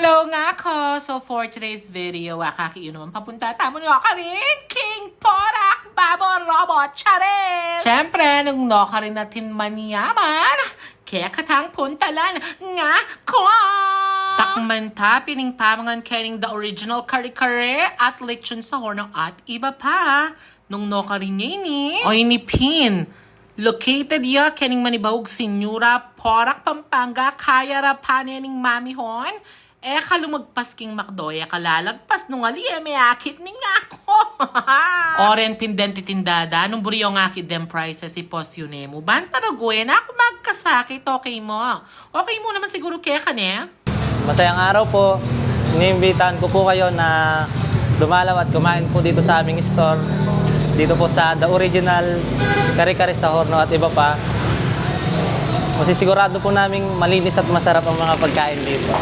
Hello nga ko! So for today's video, kakakiyo naman papunta. Tamo nyo ka rin, King Porak Babo Robot Charis! Siyempre, nung no ka rin natin manyaman, kaya katang puntalan nga ko! Takman ta, pining pamangan kening the original kare-kare at lechon sa horno at iba pa. Nung no ka rin ni Oy ni Pin. Located ya kening manibawag Sinyura Porak Pampanga kaya ra panening mamihon. Kalumagpas king Macdoy, kalalagpas nung ali may akit ni nga ako. Oren pindenti tindada, nung buriyo nga akit dem prices si post yun mo. Ban taragwe na ako magkasakit, okay mo. Okay mo naman siguro kaya ka ne? Masayang araw po. Iniimbitahan ko po kayo na dumalaw at kumain po dito sa aming store. Dito po sa The Original Kare-Kare sa Horno at iba pa. Kasi sigurado po naming malinis at masarap ang mga pagkain dito.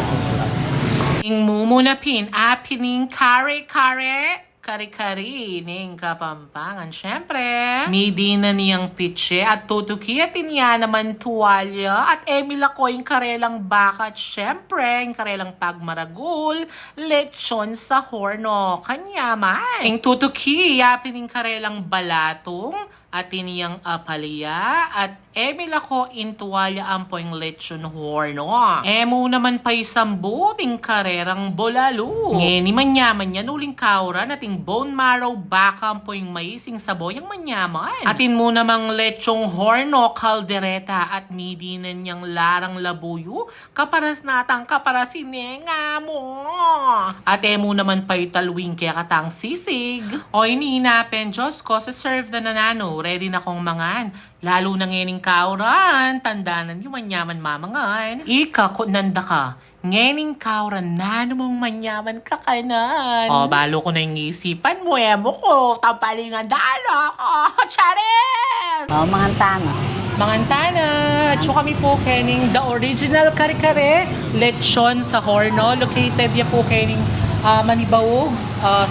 Ing mumuna pin, apining kare-kare. Kari-kari ning Kapampangan. Siyempre, midi na niyang pitche at tutuki at niya naman tuwalya at Emil ako yung karelang baka at siyempre, yung karelang pagmaragul, lechon sa horno. Kanya man. Yung tutuki, yapin yung karelang balatong at iniyang apalya at Emil ako intuwalya ampoing lechon horno. Emo naman pa'y sambuting karerang bolalo. Ngeni manyaman yan uling kauran ating bone marrow baka ampoing maising saboyang manyaman. Atin mo namang lechong horno kaldereta at midi na niyang larang labuyo kaparas natang kaparasinenga mo. At emo naman pa'y talwing kaya katang sisig. Oy ninapin Diyos ko sa serve na nanano. Ready na kong mangan. Lalo na ngening kauran. Tandanan yung manyaman mamangan. Ika ko nanda ka. Ngening kauran na namang manyaman ka kanan. O, balo ko na yung isipan mo. Emo ko. Tampalingan dalo. Charis! Mangantana. Mangantana. So kami po kening The Original Kare-Kare Lechon sa Horno. Located ya po kening Manibawog,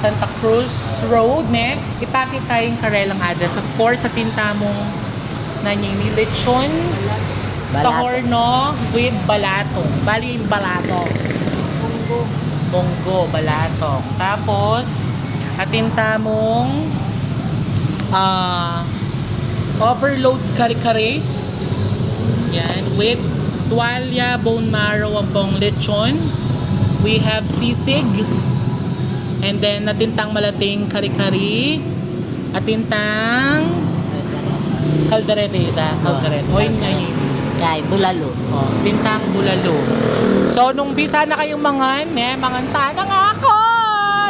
Santa Cruz Road, ne? Ipakit tayong karelang address. Of course, sa tintamong nanyang lechon sa horno with balatong. Bali yung balatong. Munggo, balatong. Tapos, atintamong overload kare-kare. Yan, with tuwalya, bone marrow, ang pong lechon. We have sisig. And then, natintang malating kari-kari. Atintang kaldereta. Kaldereta. O yun nga yun. Kay bulalo. O, tintang bulalo. So, nung bisa na kayong mangan, manganta na nga ako!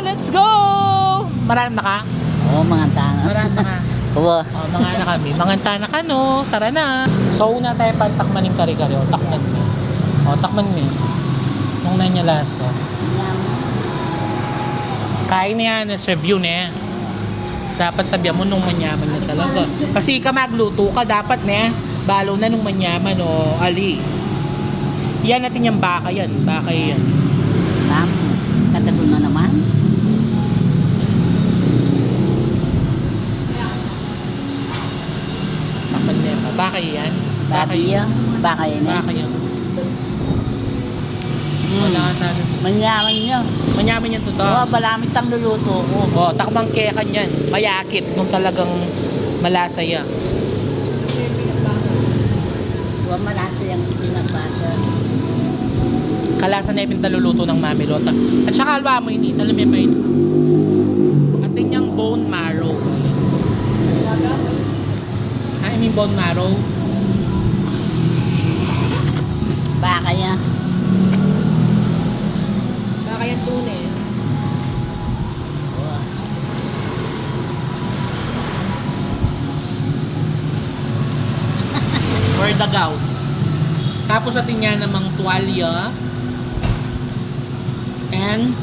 Let's go! Marami na ka? Oo, mangantana. Marami na ka? Oo. O, mga na kami. Manganta na ka, no? Tara na. So, una tayo pantakman ng kari-kari. O, takman mo. O, takman mo. Nung nanya lasa. Kain na yan, let's review na. Dapat sabihan mo nung manyaman na talaga. Kasi ka magluto ka, dapat na. Balo na nung manyaman o ali. Yan natin yung baka yan. Baka yan. Katagal na naman. Takman na yan. Baka yan. Baka yan. Baka yan. Baka yan. Wala ka sabi. Manyaman nyo. Manyaman yan totoo. Oo, malamit ang luluto ko. O, takbang kekan yan. Mayakit nung talagang malasa yan. Oo, malasa yung pinagbaga. Kalasa na yung pinaluluto ng Mami Lota. At saka alwa mo yun, talumi pa yun. At din yung bone marrow. I mean bone marrow. Baka yan. Baka yan tune eh. Or dagaw. Tapos atin niya namang tuwalya. And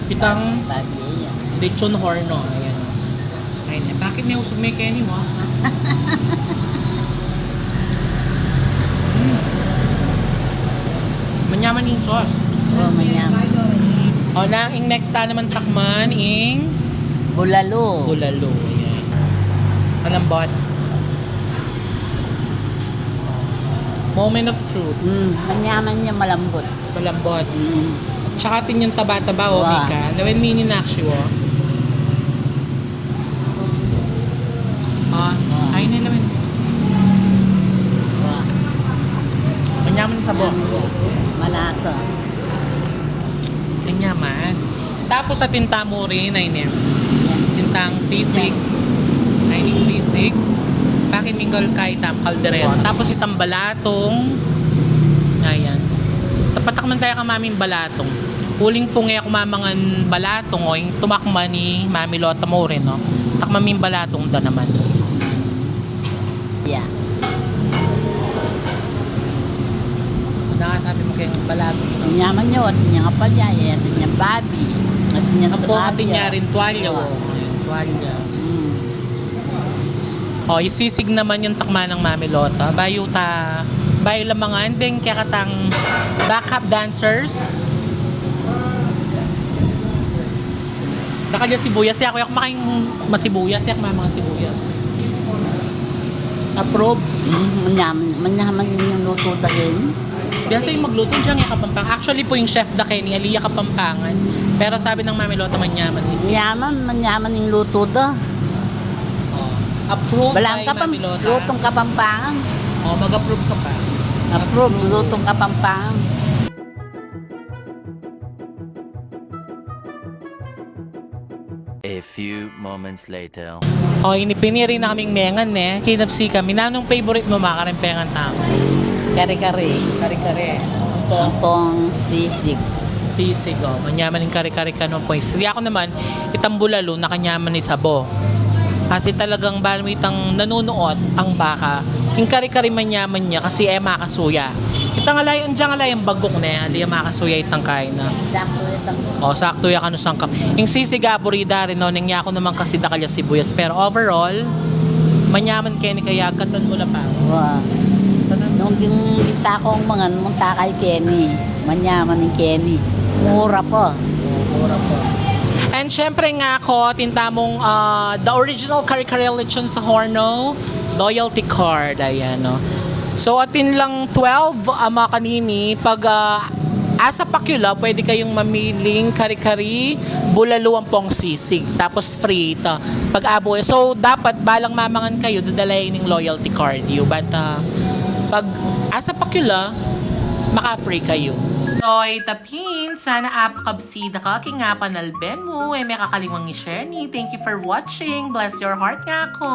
itang Baka yan. lechon horno. Ayan. Ayan. Bakit may usog may Kenny mo? Manyaman yung sauce. Oo, manyaman. O na, ing next ta naman takman, ing Bulalo. bulalo. Ayan. Malambot. Moment of truth. Manyaman niya malambot. Malambot. Tsaka tin yung taba-taba, Wow. Mika. Lawen mini nakshi, ay na lawen. Wow. Manyaman sa bo. Malasa. Manyaman. Tapos sa tinta mo rin, ay niya. Yan. Tintang sisig. Ay ning sisig. Pakimingol kay tam kaldereta. Tapos itang balatong. Ayan. Tapatakman tayo ka maming balatong. Huling po nga kumamangan balatong o yung tumakma ni Mami Lota mo rin, no? Takmaming balatong da naman. Yeah. Ano nga sabi mo kayong balatong? Yaman nyo, at niya nga palya, at niya babi, at niya Ang po atin niya rin tuwalya. Oo. Ayun, tuwalya. Mm. O, isisig naman yung takma ng Mami Lota. Bayuta, bayo lang mga andeng kaya katang backup dancers. Nakalya sibuyas. Siya ako makain masibuyas. Siya mga sibuyas. Approve. Manyaman yung luto dagin. Biasa yung magluto dyan yung Kapampangan. Actually po yung chef da Kenny, Aliyah Kapampangan. Pero sabi ng Mami Lota, manyaman. Manyaman yung luto da. Approve Balang by Mami Lota. lutong kapampangan. Mag-approve ka pa. Approve, lutong kapampangan. A few moments later. Inipiniri na kaming mengan Kinapsi kami. Nanong favorite mo makarempengan tamo? Kare-kare. Kare-kare. Pong sisig. Sisig, manyaman yung kare-kare ka nung points. Hindi ako naman, itang bulalo, nakanyaman ni Sabo. Kasi talagang balmitang nanunuot ang baka. Yung kare-kare manyaman niya kasi makasuya. Kita nga layan, dyan nga layan bagok na yan. Di makasuya itang kain na. Sakto itang Sakto ya kano sangkap. Yung sisig aburida rin, nangya ako naman kasi nakalya sibuyas. Pero overall, manyaman kayo ni kaya katan mo na pa. wow. Nung bisa kong mga munta kay Kenny. Manyaman ni Kenny. Mura po. And syempre nga ako, tintamong the original kare-kare lechon sa Horno, loyalty card, ayan, no. So, atin lang 12 mga kanini, pag asa Pakula, pwede kayong mamiling kare-kare, bulalo ang pong sisig, tapos free ito. Pag abo, so dapat balang mamangan kayo, dadalayin ng loyalty card you, but pag asa Pakula, maka-free kayo. Toy Tapin, sana apakabsida ka king nga panalben mo may kakaliwang i-share ni. Thank you for watching. Bless your heart nga ako.